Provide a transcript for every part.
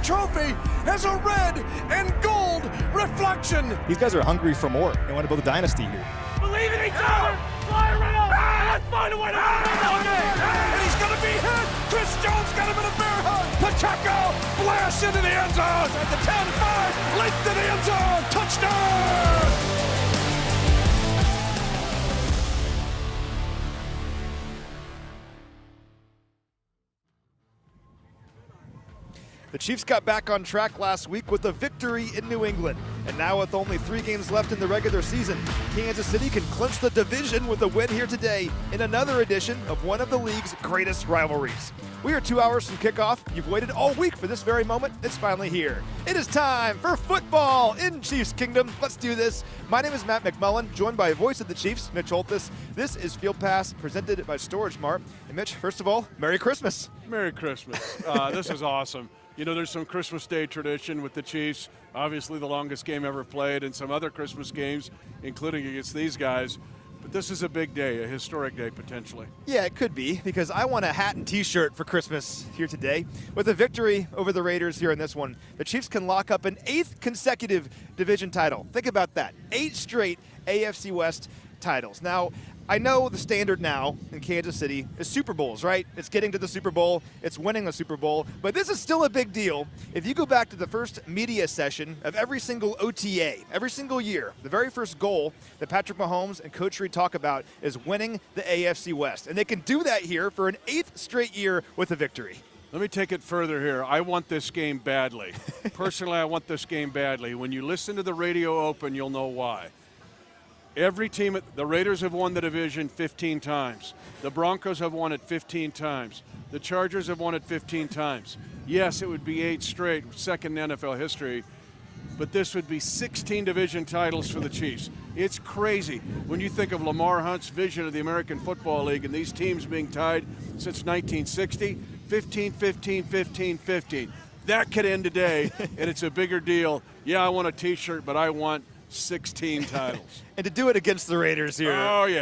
trophy has a red and gold reflection. These guys are hungry for more. They want to build a dynasty here. Believe in each other. Fly around. Let's find a way to win. And he's going to be hit. Chris Jones got him in a bear hug. Pacheco blasts into the end zone at the 10-5, late to the end zone. Touchdown. The Chiefs got back on track last week with a victory in New England. And now with only 3 games left in the regular season, Kansas City can clinch the division with a win here today in another edition of one of the league's greatest rivalries. We are 2 hours from kickoff. You've waited all week for this very moment. It's finally here. It is time for football in Chiefs Kingdom. Let's do this. My name is Matt McMullen, joined by voice of the Chiefs, Mitch Holthus. This is Field Pass, presented by StorageMart. And Mitch, first of all, Merry Christmas. Merry Christmas. This is awesome. You know, there's some Christmas Day tradition with the Chiefs, obviously the longest game ever played, and some other Christmas games, including against these guys. But this is a big day, a historic day potentially. Yeah, it could be, because I want a hat and t-shirt for Christmas here today. With a victory over the Raiders here in this one, the Chiefs can lock up an 8th consecutive division title. Think about that, 8 straight AFC West titles. Now, I know the standard now in Kansas City is Super Bowls, right? It's getting to the Super Bowl, it's winning the Super Bowl, but this is still a big deal. If you go back to the first media session of every single OTA, every single year, the very first goal that Patrick Mahomes and Coach Reid talk about is winning the AFC West. And they can do that here for an 8th straight year with a victory. Let me take it further here. I want this game badly. Personally, I want this game badly. When you listen to the radio open, you'll know why. Every team, the Raiders have won the division 15 times. The Broncos have won it 15 times. The Chargers have won it 15 times. Yes, it would be 8 straight, second in NFL history, but this would be 16 division titles for the Chiefs. It's crazy when you think of Lamar Hunt's vision of the American Football League and these teams being tied since 1960, 15, 15, 15, 15. That could end today, and it's a bigger deal. Yeah, I want a T-shirt, but I want 16 titles. And to do it against the Raiders here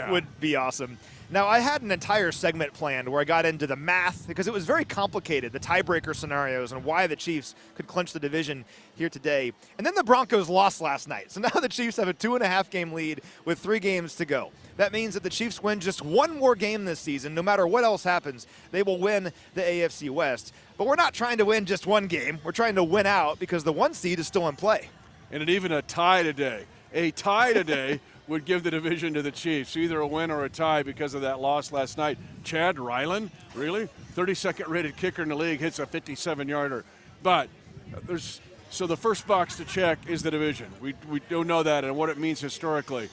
would be awesome. Now, I had an entire segment planned where I got into the math because it was very complicated, the tiebreaker scenarios and why the Chiefs could clinch the division here today. And then the Broncos lost last night. So now the Chiefs have a 2.5-game lead with 3 games to go. That means that the Chiefs win just one more game this season. No matter what else happens, they will win the AFC West. But we're not trying to win just one game. We're trying to win out because the 1 seed is still in play. And even a tie today. A tie today would give the division to the Chiefs, either a win or a tie because of that loss last night. Chad Ryland, really? 32nd rated kicker in the league, hits a 57-yarder. But so the first box to check is the division. We don't know that and what it means historically.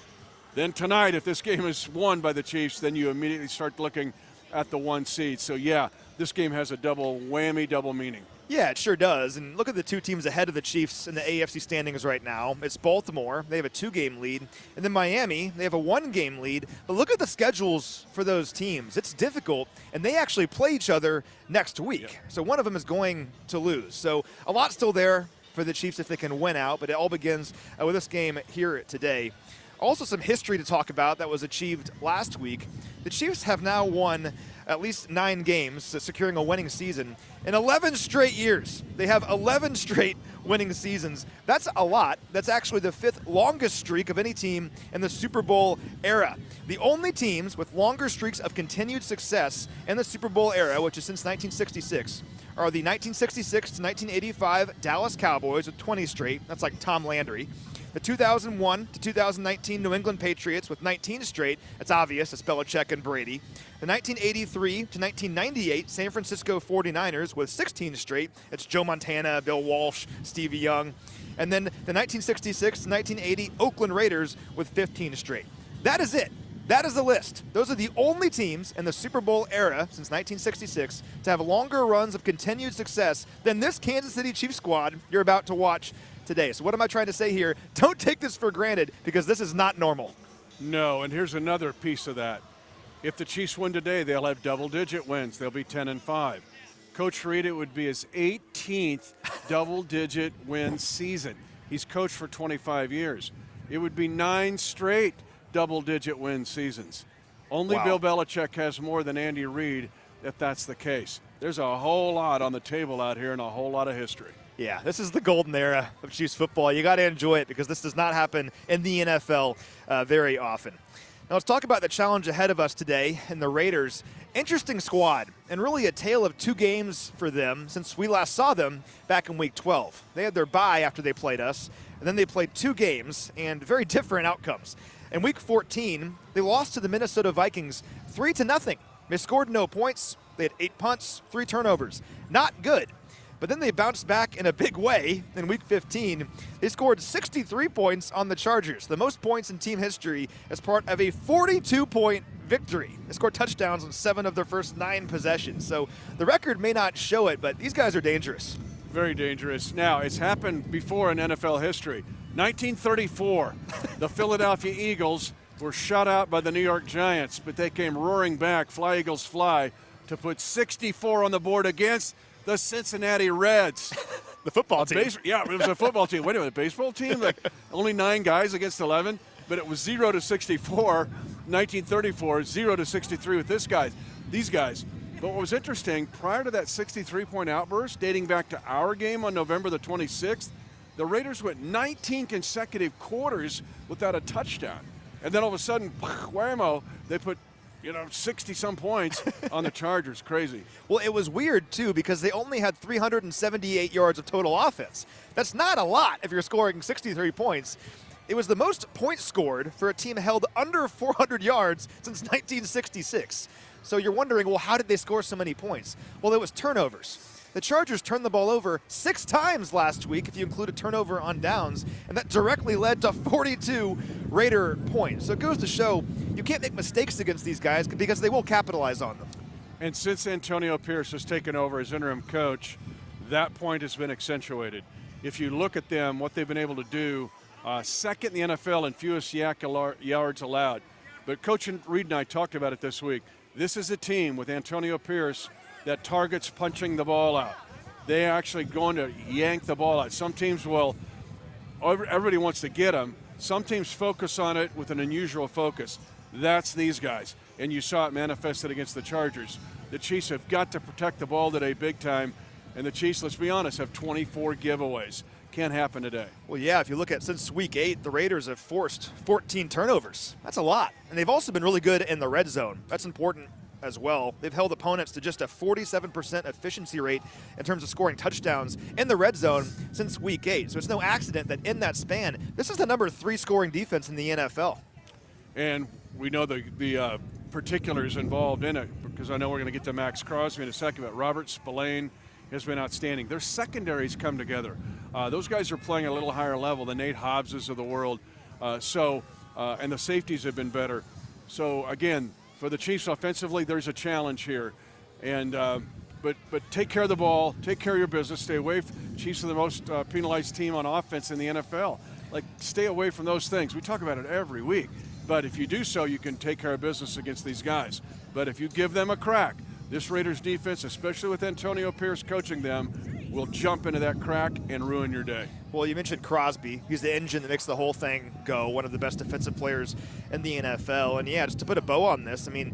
Then tonight, if this game is won by the Chiefs, then you immediately start looking at the 1 seed. So yeah, this game has a double whammy, double meaning. Yeah, it sure does. And look at the 2 teams ahead of the Chiefs in the AFC standings right now. It's Baltimore. They have a 2-game lead. And then Miami, they have a 1-game lead. But look at the schedules for those teams. It's difficult. And they actually play each other next week. Yeah. So one of them is going to lose. So a lot still there for the Chiefs if they can win out. But it all begins with this game here today. Also some history to talk about that was achieved last week. The Chiefs have now won at least 9 games, securing a winning season in 11 straight years. They have 11 straight winning seasons. That's a lot. That's actually the 5th longest streak of any team in the Super Bowl era. The only teams with longer streaks of continued success in the Super Bowl era, which is since 1966, are the 1966 to 1985 Dallas Cowboys with 20 straight. That's like Tom Landry. The 2001 to 2019 New England Patriots with 19 straight. That's obvious. It's Belichick and Brady. The 1983 to 1998 San Francisco 49ers with 16 straight. It's Joe Montana, Bill Walsh, Stevie Young. And then the 1966 to 1980 Oakland Raiders with 15 straight. That is it. That is the list. Those are the only teams in the Super Bowl era since 1966 to have longer runs of continued success than this Kansas City Chiefs squad you're about to watch today. So what am I trying to say here? Don't take this for granted because this is not normal. No, and here's another piece of that. If the Chiefs win today, they'll have double-digit wins. They'll be 10-5. Coach Reid, it would be his 18th double-digit win season. He's coached for 25 years. It would be 9 straight double-digit win seasons. Only Bill Belichick has more than Andy Reid if that's the case. There's a whole lot on the table out here and a whole lot of history. Yeah, this is the golden era of Chiefs football. You got to enjoy it because this does not happen in the NFL very often. Now let's talk about the challenge ahead of us today and the Raiders. Interesting squad and really a tale of two games for them since we last saw them back in Week 12. They had their bye after they played us, and then they played two games and very different outcomes. In Week 14, they lost to the Minnesota Vikings 3-0. They scored no points. They had 8 punts, 3 turnovers. Not good. But then they bounced back in a big way in Week 15. They scored 63 points on the Chargers, the most points in team history as part of a 42-point victory. They scored touchdowns on 7 of their first 9 possessions. So the record may not show it, but these guys are dangerous. Very dangerous. Now, it's happened before in NFL history. 1934, the Philadelphia Eagles were shut out by the New York Giants, but they came roaring back, fly Eagles fly, to put 64 on the board against the Cincinnati Reds. The football team. Yeah, it was a football team. Wait a minute, a baseball team? Like only 9 guys against 11, but it was 0-64, 1934, 0-63 with these guys. But what was interesting, prior to that 63-point outburst, dating back to our game on November the 26th, the Raiders went 19 consecutive quarters without a touchdown. And then all of a sudden, whammo, they put 60-some points on the Chargers. Crazy. Well, it was weird, too, because they only had 378 yards of total offense. That's not a lot if you're scoring 63 points. It was the most points scored for a team held under 400 yards since 1966. So you're wondering, well, how did they score so many points? Well, it was turnovers. The Chargers turned the ball over 6 times last week, if you include a turnover on downs, and that directly led to 42 Raider points. So it goes to show you can't make mistakes against these guys because they will capitalize on them. And since Antonio Pierce has taken over as interim coach, that point has been accentuated. If you look at them, what they've been able to do, second in the NFL in fewest yards allowed. But Coach Reed and I talked about it this week. This is a team with Antonio Pierce that targets punching the ball out. They're actually going to yank the ball out. Some teams will, everybody wants to get them. Some teams focus on it with an unusual focus. That's these guys. And you saw it manifested against the Chargers. The Chiefs have got to protect the ball today big time. And the Chiefs, let's be honest, have 24 giveaways. Can't happen today. Well, yeah, if you look at since Week 8, the Raiders have forced 14 turnovers. That's a lot. And they've also been really good in the red zone. That's important as well. They've held opponents to just a 47% efficiency rate in terms of scoring touchdowns in the red zone since Week 8. So it's no accident that in that span, this is the number 3 scoring defense in the NFL. And we know the particulars involved in it, because I know we're going to get to Max Crosby in a second, but Robert Spillane has been outstanding. Their secondaries come together. Those guys are playing at a little higher level than Nate Hobbs's of the world. And the safeties have been better. So, again, for the Chiefs offensively, there's a challenge here. And but take care of the ball, take care of your business, stay away. Chiefs are the most penalized team on offense in the NFL. Like, stay away from those things. We talk about it every week. But if you do so, you can take care of business against these guys. But if you give them a crack, this Raiders defense, especially with Antonio Pierce coaching them, will jump into that crack and ruin your day. Well, you mentioned Crosby. He's the engine that makes the whole thing go, one of the best defensive players in the NFL. And, yeah, just to put a bow on this, I mean,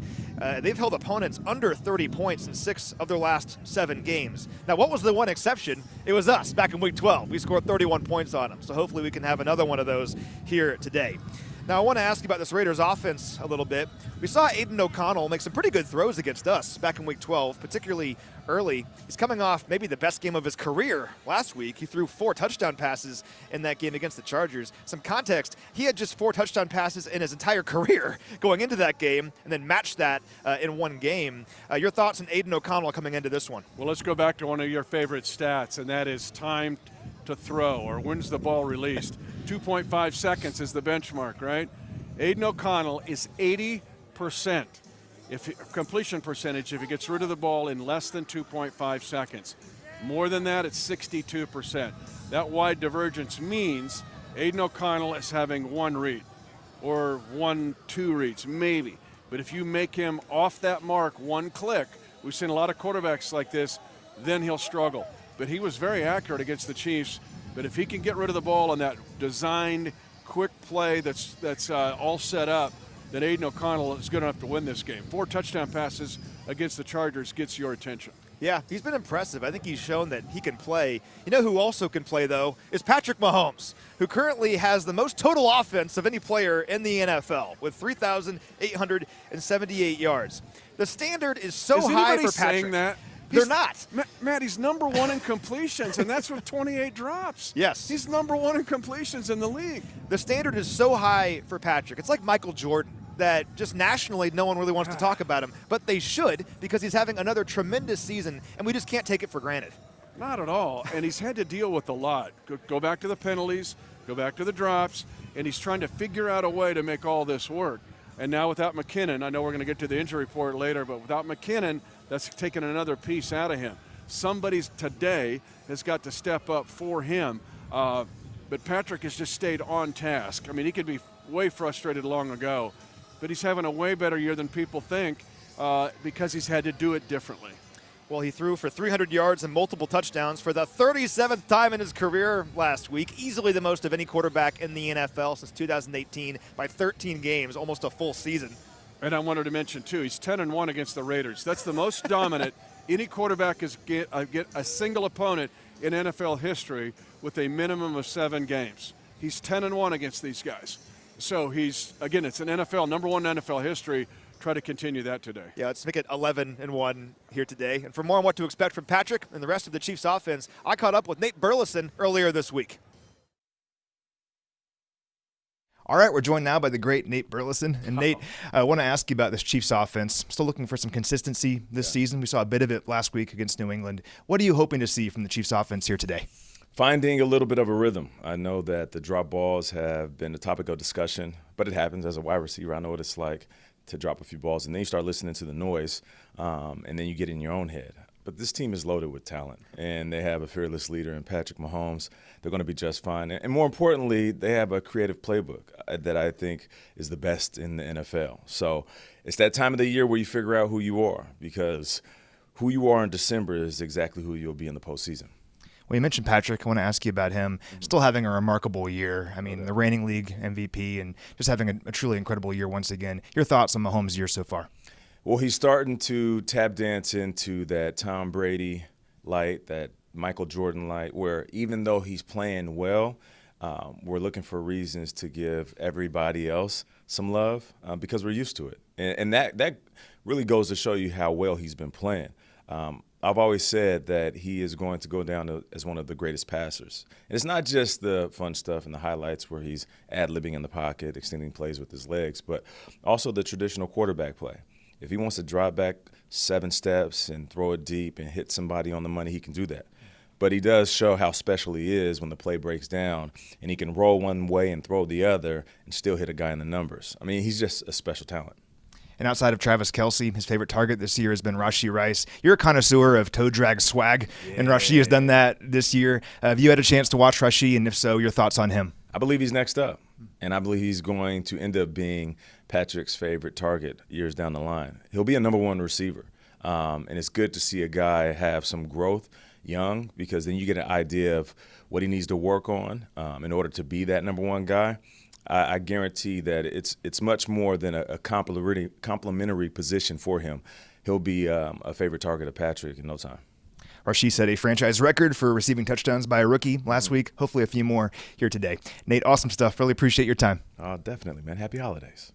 they've held opponents under 30 points in 6 of their last 7 games. Now, what was the one exception? It was us back in Week 12. We scored 31 points on them. So hopefully we can have another one of those here today. Now, I want to ask you about this Raiders offense a little bit. We saw Aiden O'Connell make some pretty good throws against us back in Week 12, particularly early. He's coming off maybe the best game of his career last week. He threw 4 touchdown passes in that game against the Chargers. Some context, he had just 4 touchdown passes in his entire career going into that game and then matched that in one game. Your thoughts on Aiden O'Connell coming into this one? Well, let's go back to one of your favorite stats, and that is time to throw, or when's the ball released. 2.5 seconds is the benchmark, right? Aiden O'Connell is 80% completion percentage if he gets rid of the ball in less than 2.5 seconds. More than that, it's 62%. That wide divergence means Aiden O'Connell is having 1 read or 2 reads, maybe. But if you make him off that mark 1 click, we've seen a lot of quarterbacks like this, then he'll struggle. But he was very accurate against the Chiefs. But if he can get rid of the ball on that designed, quick play that's all set up, then Aiden O'Connell is good enough to win this game. 4 touchdown passes against the Chargers gets your attention. Yeah, he's been impressive. I think he's shown that he can play. You know who also can play, though, is Patrick Mahomes, who currently has the most total offense of any player in the NFL with 3,878 yards. The standard is so high for Patrick. Saying that? They're not. Matt, he's number one in completions, and that's with 28 drops. Yes. He's number one in completions in the league. The standard is so high for Patrick. It's like Michael Jordan, that just nationally no one really wants to talk about him, but they should, because he's having another tremendous season, and we just can't take it for granted. Not at all, and he's had to deal with a lot. Go back to the penalties, go back to the drops, and he's trying to figure out a way to make all this work. And now without McKinnon, I know we're going to get to the injury report later, but without McKinnon, that's taken another piece out of him. Somebody today has got to step up for him, but Patrick has just stayed on task. I mean, he could be way frustrated long ago, but he's having a way better year than people think because he's had to do it differently. Well, he threw for 300 yards and multiple touchdowns for the 37th time in his career last week, easily the most of any quarterback in the NFL since 2018 by 13 games, almost a full season. And I wanted to mention, too, he's 10-1 against the Raiders. That's the most dominant any quarterback has get a single opponent in NFL history with a minimum of 7 games. He's 10-1 against these guys. So he's, again, it's an NFL, number one in NFL history. Try to continue that today. Yeah, let's make it 11-1 here today. And for more on what to expect from Patrick and the rest of the Chiefs offense, I caught up with Nate Burleson earlier this week. All right, we're joined now by the great Nate Burleson. And Nate, I want to ask you about this Chiefs offense. Still looking for some consistency this season. We saw a bit of it last week against New England. What are you hoping to see from the Chiefs offense here today? Finding a little bit of a rhythm. I know that the drop balls have been a topic of discussion, but it happens as a wide receiver. I know what it's like to drop a few balls, and then you start listening to the noise, and then you get in your own head. But this team is loaded with talent, and they have a fearless leader in Patrick Mahomes. They're going to be just fine. And more importantly, they have a creative playbook that I think is the best in the NFL. So it's that time of the year where you figure out who you are, because who you are in December is exactly who you'll be in the postseason. Well, you mentioned Patrick. I want to ask you about him. Still having a remarkable year. I mean, the reigning league MVP and just having a truly incredible year once again. Your thoughts on Mahomes' year so far? Well, he's starting to tap dance into that Tom Brady light, that Michael Jordan light, where even though he's playing well, we're looking for reasons to give everybody else some love because we're used to it. And that really goes to show you how well he's been playing. I've always said that he is going to go down as one of the greatest passers. And it's not just the fun stuff and the highlights where he's ad-libbing in the pocket, extending plays with his legs, but also the traditional quarterback play. If he wants to drop back 7 steps and throw it deep and hit somebody on the money, he can do that. But he does show how special he is when the play breaks down and he can roll one way and throw the other and still hit a guy in the numbers. I mean, he's just a special talent. And outside of Travis Kelce, his favorite target this year has been Rashee Rice. You're a connoisseur of toe drag swag, and Rashee has done that this year. Have you had a chance to watch Rashee, and if so, your thoughts on him? I believe he's next up, and I believe he's going to end up being Patrick's favorite target years down the line. He'll be a number 1 receiver, and it's good to see a guy have some growth young, because then you get an idea of what he needs to work on in order to be that number 1 guy. I guarantee that it's much more than a complimentary position for him. He'll be a favorite target of Patrick in no time. Rashee set a franchise record for receiving touchdowns by a rookie last week. Hopefully a few more here today. Nate, awesome stuff. Really appreciate your time. Definitely, man. Happy holidays.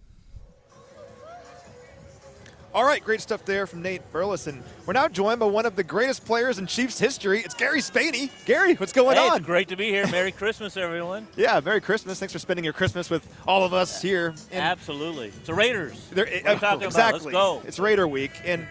All right, great stuff there from Nate Burleson. We're now joined by one of the greatest players in Chiefs history. It's Gary Spaney. Gary, what's going on? It's great to be here. Merry Christmas, everyone. Yeah, Merry Christmas. Thanks for spending your Christmas with all of us here. Absolutely. It's the Raiders. Exactly. Let's go. It's Raider week, and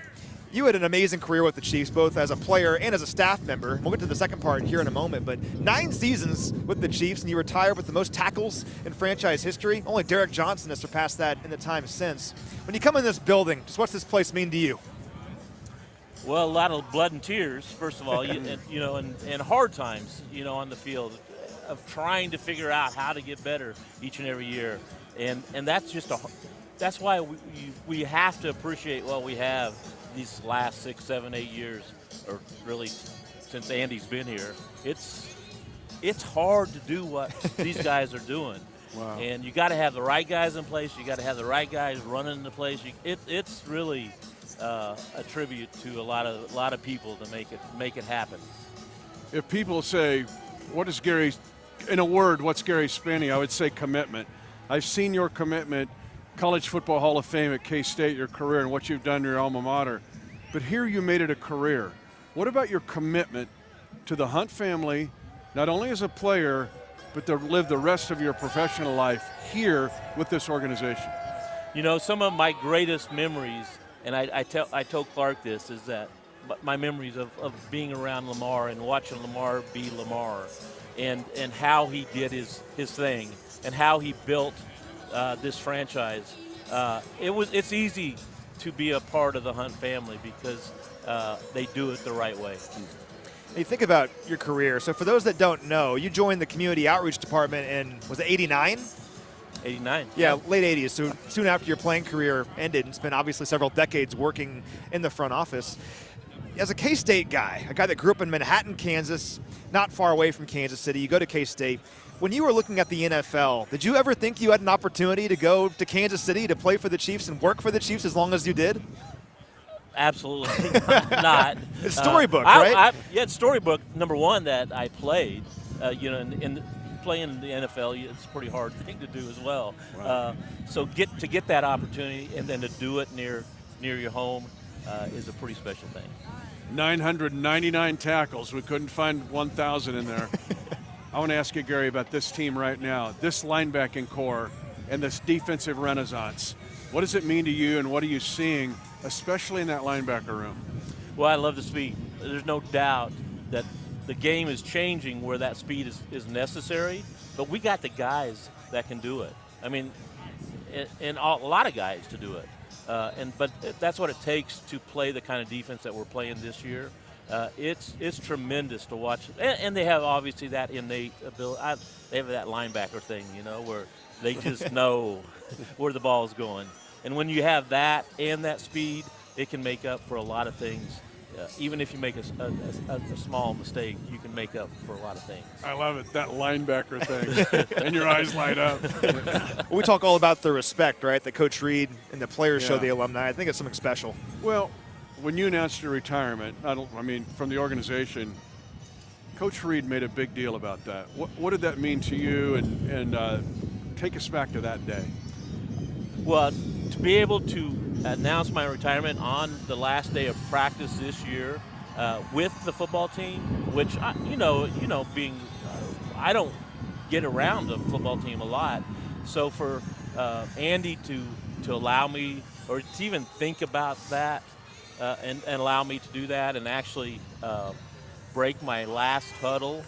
you had an amazing career with the Chiefs, both as a player and as a staff member. We'll get to the second part here in a moment, but 9 seasons with the Chiefs, and you retired with the most tackles in franchise history. Only Derek Johnson has surpassed that in the time since. When you come in this building, just what's this place mean to you? Well, a lot of blood and tears, first of all, and hard times, on the field of trying to figure out how to get better each and every year. And that's just that's why we have to appreciate what we have these last 6, 7, 8 years, or really since Andy's been here. It's hard to do what these guys are doing. Wow. And you got to have the right guys in place. You got to have the right guys running the place. It's really a tribute to a lot of people to make it happen. If people say, what is Gary, in a word, what's Gary Spanny, I would say commitment. I've seen your commitment, College Football Hall of Fame at K-State, your career, and what you've done in your alma mater. But here you made it a career. What about your commitment to the Hunt family, not only as a player, but to live the rest of your professional life here with this organization? You know, some of my greatest memories, and I told Clark this, is that my memories of being around Lamar and watching Lamar be Lamar, and how he did his thing, and how he built this franchise. It's easy to be a part of the Hunt family because they do it the right way. You think about your career. So for those that don't know, you joined the community outreach department in, was it 89? 89. Yeah, late 80s. So soon after your playing career ended, and spent obviously several decades working in the front office. As a K-State guy, a guy that grew up in Manhattan, Kansas, not far away from Kansas City, you go to K-State. When you were looking at the NFL, did you ever think you had an opportunity to go to Kansas City to play for the Chiefs and work for the Chiefs as long as you did? Absolutely not. It's storybook, right? Yeah, it's storybook. Number one, that I played. In playing in the NFL, it's a pretty hard thing to do as well. Right. So to get that opportunity and then to do it near your home is a pretty special thing. 999 tackles. We couldn't find 1,000 in there. I want to ask you, Gary, about this team right now, this linebacking core and this defensive renaissance. What does it mean to you, and what are you seeing, especially in that linebacker room? Well, I love the speed. There's no doubt that the game is changing where that speed is necessary, but we got the guys that can do it. I mean, and a lot of guys to do it. But that's what it takes to play the kind of defense that we're playing this year. It's tremendous to watch, and they have obviously that innate ability. They have that linebacker thing, where they just know where the ball is going. And when you have that and that speed, it can make up for a lot of things. Even if you make a small mistake, you can make up for a lot of things. I love it, that linebacker thing, and your eyes light up. We talk all about the respect, right, that Coach Reed and the players show the alumni. I think it's something special. Well, when you announced your retirement, from the organization, Coach Reed made a big deal about that. What did that mean to you, and take us back to that day? Well, to be able to announce my retirement on the last day of practice this year with the football team, which I don't get around the football team a lot. So for Andy to allow me, or to even think about that, and allow me to do that, and actually break my last huddle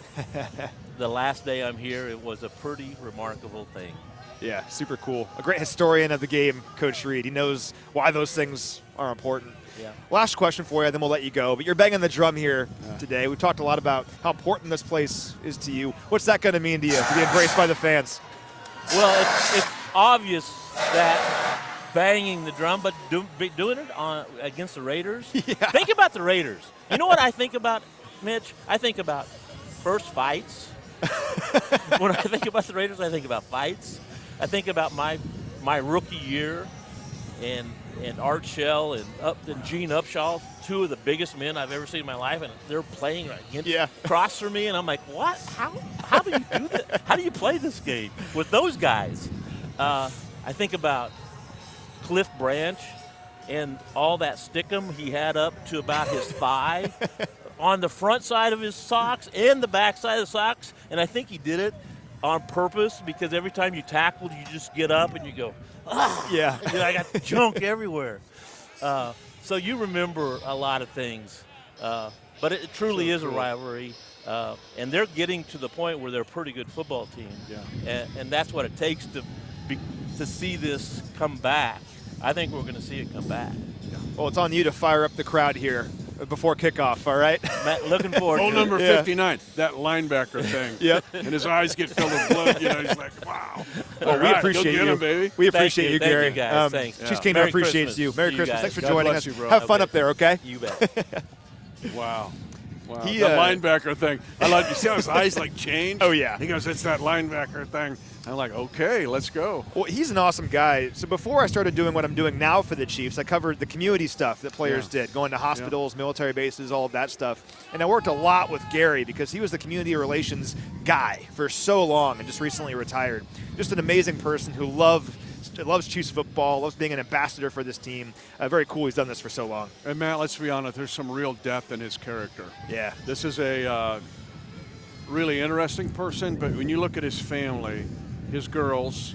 the last day I'm here, it was a pretty remarkable thing. Yeah, super cool. A great historian of the game, Coach Reed. He knows why those things are important. Yeah. Last question for you, then we'll let you go. But you're banging the drum here today. We've talked a lot about how important this place is to you. What's that going to mean to you, to be embraced by the fans? Well, it's obvious that banging the drum, but doing it against the Raiders. Yeah. Think about the Raiders. You know what I think about, Mitch? I think about first fights. When I think about the Raiders, I think about fights. I think about my rookie year, and Art Shell and Gene Upshaw, two of the biggest men I've ever seen in my life, and they're playing across from me, and I'm like, what? How do you do that? How do you play this game with those guys? I think about Cliff Branch and all that stickum he had up to about his thigh on the front side of his socks and the back side of the socks, and I think he did it on purpose, because every time you tackled, you just get up and you go, yeah. I got junk everywhere. So you remember a lot of things, but it truly is a rivalry, and they're getting to the point where they're a pretty good football team, and that's what it takes to see this come back. I think we're going to see it come back. Well, it's on you to fire up the crowd here before kickoff, all right? Matt, looking forward to it. Number 59, that linebacker thing. Yep. And his eyes get filled with blood. He's like, wow. Well, we appreciate you. Him, baby. We appreciate you, Gary. Thank you, guys. Thanks. Chiefs Kingdom appreciates you. Merry Christmas. Thanks for joining us. You, bro. Have fun up there, okay? You bet. Wow. Wow, He, the linebacker thing. I like, you see how his eyes like change? Oh, yeah. He goes, it's that linebacker thing. I'm like, okay, let's go. Well, he's an awesome guy. So before I started doing what I'm doing now for the Chiefs, I covered the community stuff that players did, going to hospitals, military bases, all of that stuff. And I worked a lot with Gary because he was the community relations guy for so long and just recently retired. Just an amazing person who loves Chiefs football, loves being an ambassador for this team. Very cool he's done this for so long. And Matt, let's be honest, there's some real depth in his character. Yeah. This is a really interesting person, but when you look at his family, his girls,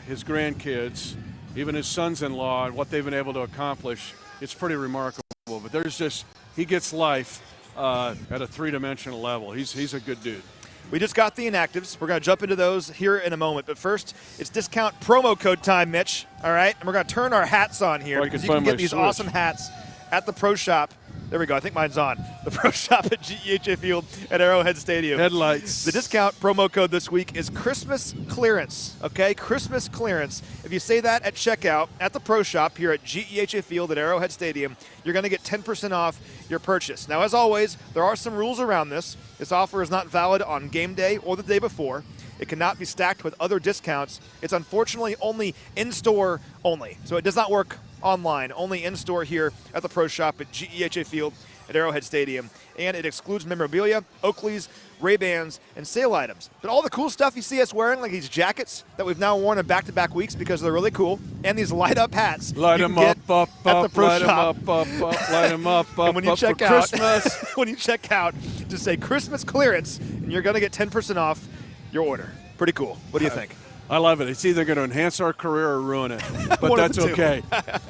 his grandkids, even his sons-in-law, and what they've been able to accomplish, it's pretty remarkable. But he gets life at a three-dimensional level. He's a good dude. We just got the inactives. We're going to jump into those here in a moment. But first, it's discount promo code time, Mitch. All right? And we're going to turn our hats on here because you can get these awesome hats at the Pro Shop. There we go. I think mine's on. The Pro Shop at GEHA Field at Arrowhead Stadium. Headlights. The discount promo code this week is Christmas Clearance. Okay? Christmas Clearance. If you say that at checkout at the Pro Shop here at GEHA Field at Arrowhead Stadium, you're going to get 10% off your purchase. Now, as always, there are some rules around this. This offer is not valid on game day or the day before. It cannot be stacked with other discounts. It's unfortunately only in-store only. So it does not work online, only in-store here at the Pro Shop at GEHA Field at Arrowhead Stadium. And it excludes memorabilia, Oakleys, Ray-Bans, and sale items. But all the cool stuff you see us wearing, like these jackets that we've now worn in back-to-back weeks because they're really cool, and these light-up hats. Light them up, at the Pro light them Shop. light them up, And when you check for out, Christmas. when you check out, just say Christmas Clearance, and you're going to get 10% off your order. Pretty cool. What do you think? I love it. It's either going to enhance our career or ruin it. But One of that's the two. okay.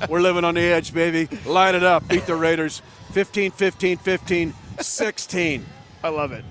We're living on the edge, baby. Light it up. Beat the Raiders 15-15, 15-16. I love it.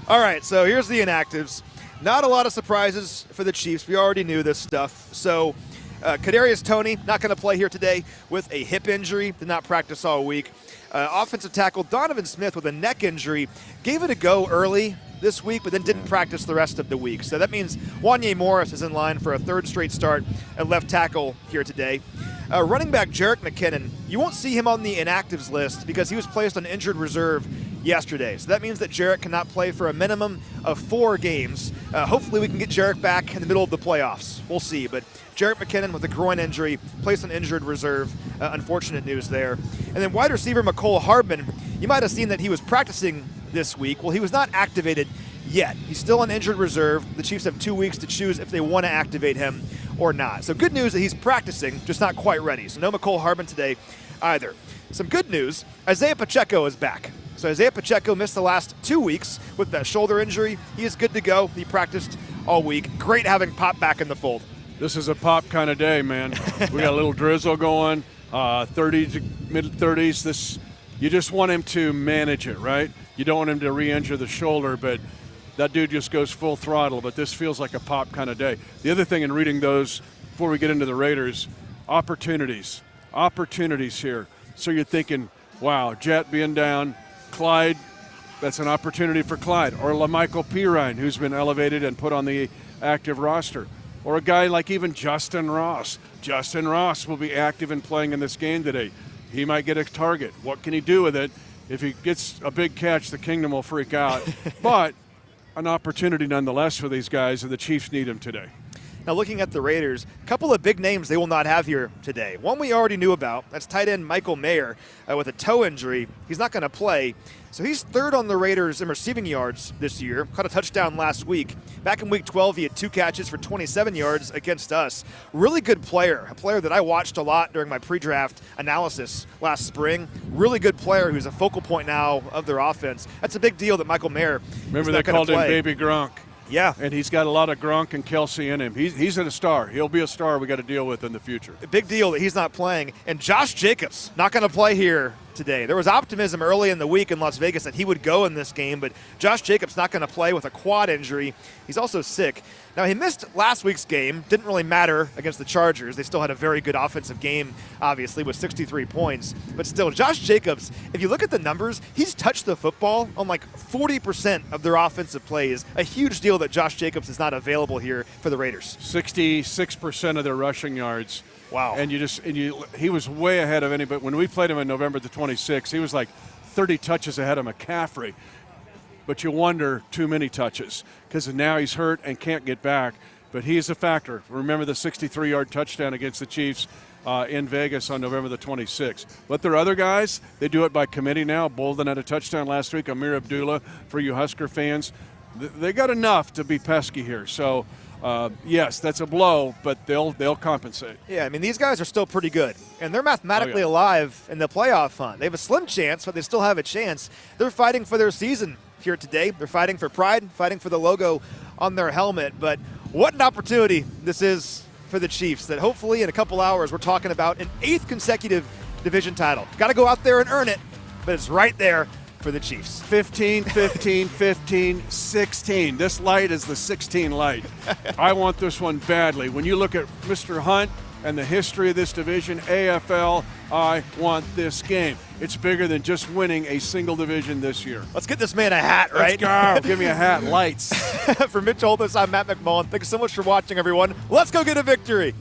All right, so here's the inactives. Not a lot of surprises for the Chiefs. We already knew this stuff. So Kadarius Toney not going to play here today with a hip injury. Did not practice all week. Offensive tackle Donovan Smith with a neck injury. Gave it a go early this week, but then didn't practice the rest of the week. So that means Wanye Morris is in line for a third straight start at left tackle here today. Running back Jerick McKinnon, you won't see him on the inactives list because he was placed on injured reserve yesterday. So that means that Jerick cannot play for a minimum of 4 games. Hopefully we can get Jerick back in the middle of the playoffs. We'll see. But Jerick McKinnon with a groin injury, placed on injured reserve. Unfortunate news there. And then wide receiver McCole Hardman, you might have seen that he was practicing this week. Well, he was not activated yet. He's still on injured reserve. The Chiefs have 2 weeks to choose if they want to activate him or not. So good news that he's practicing, just not quite ready. So no McCole Hardman today either. Some good news, Isaiah Pacheco is back. So Isaiah Pacheco missed the last 2 weeks with that shoulder injury. He is good to go. He practiced all week. Great having Pop back in the fold. This is a Pop kind of day, man. We got a little drizzle going, 30s, mid-30s. You just want him to manage it, right? You don't want him to re-injure the shoulder, but that dude just goes full throttle. But this feels like a Pop kind of day. The other thing in reading those, before we get into the Raiders, opportunities here. So you're thinking, wow, Jet being down, Clyde, that's an opportunity for Clyde. Or LaMichael Pirine, who's been elevated and put on the active roster. Or a guy like even Justin Ross. Justin Ross will be active and playing in this game today. He might get a target. What can he do with it? If he gets a big catch, the kingdom will freak out. But an opportunity nonetheless for these guys, and the Chiefs need him today. Now looking at the Raiders, a couple of big names they will not have here today. One we already knew about, that's tight end Michael Mayer with a toe injury. He's not going to play. So he's third on the Raiders in receiving yards this year. Caught a touchdown last week. Back in Week 12, he had 2 catches for 27 yards against us. Really good player, a player that I watched a lot during my pre-draft analysis last spring. Really good player who's a focal point now of their offense. That's a big deal that Michael Mayer Remember they called him Baby Gronk. Yeah. And he's got a lot of Gronk and Kelsey in him. He's a star. He'll be a star we got to deal with in the future. A big deal that he's not playing. And Josh Jacobs, not going to play here today. There was optimism early in the week in Las Vegas that he would go in this game, but Josh Jacobs not going to play with a quad injury. He's also sick. Now, he missed last week's game. Didn't really matter against the Chargers. They still had a very good offensive game, obviously, with 63 points. But still, Josh Jacobs, if you look at the numbers, he's touched the football on like 40% of their offensive plays. A huge deal that Josh Jacobs is not available here for the Raiders. 66% of their rushing yards. Wow. And he was way ahead of anybody. When we played him on November the 26th, he was like 30 touches ahead of McCaffrey. But you wonder, too many touches, because now he's hurt and can't get back. But he is a factor. Remember the 63-yard touchdown against the Chiefs in Vegas on November the 26th. But there are other guys, they do it by committee now. Bolden had a touchdown last week. Amir Abdullah, for you Husker fans. They got enough to be pesky here. So, yes, that's a blow, but they'll compensate. Yeah, I mean, these guys are still pretty good, and they're mathematically alive in the playoff hunt. They have a slim chance, but they still have a chance. They're fighting for their season here today. They're fighting for pride, fighting for the logo on their helmet. But what an opportunity this is for the Chiefs, that hopefully in a couple hours we're talking about an 8th consecutive division title. Got to go out there and earn it, but it's right there for the Chiefs. 15, 15, 15, 16. This light is the 16 light. I want this one badly. When you look at Mr. Hunt and the history of this division, AFL, I want this game. It's bigger than just winning a single division this year. Let's get this man a hat, right? Let's go. Give me a hat. Lights. For Mitch Holthus, I'm Matt McMullen. Thanks so much for watching, everyone. Let's go get a victory.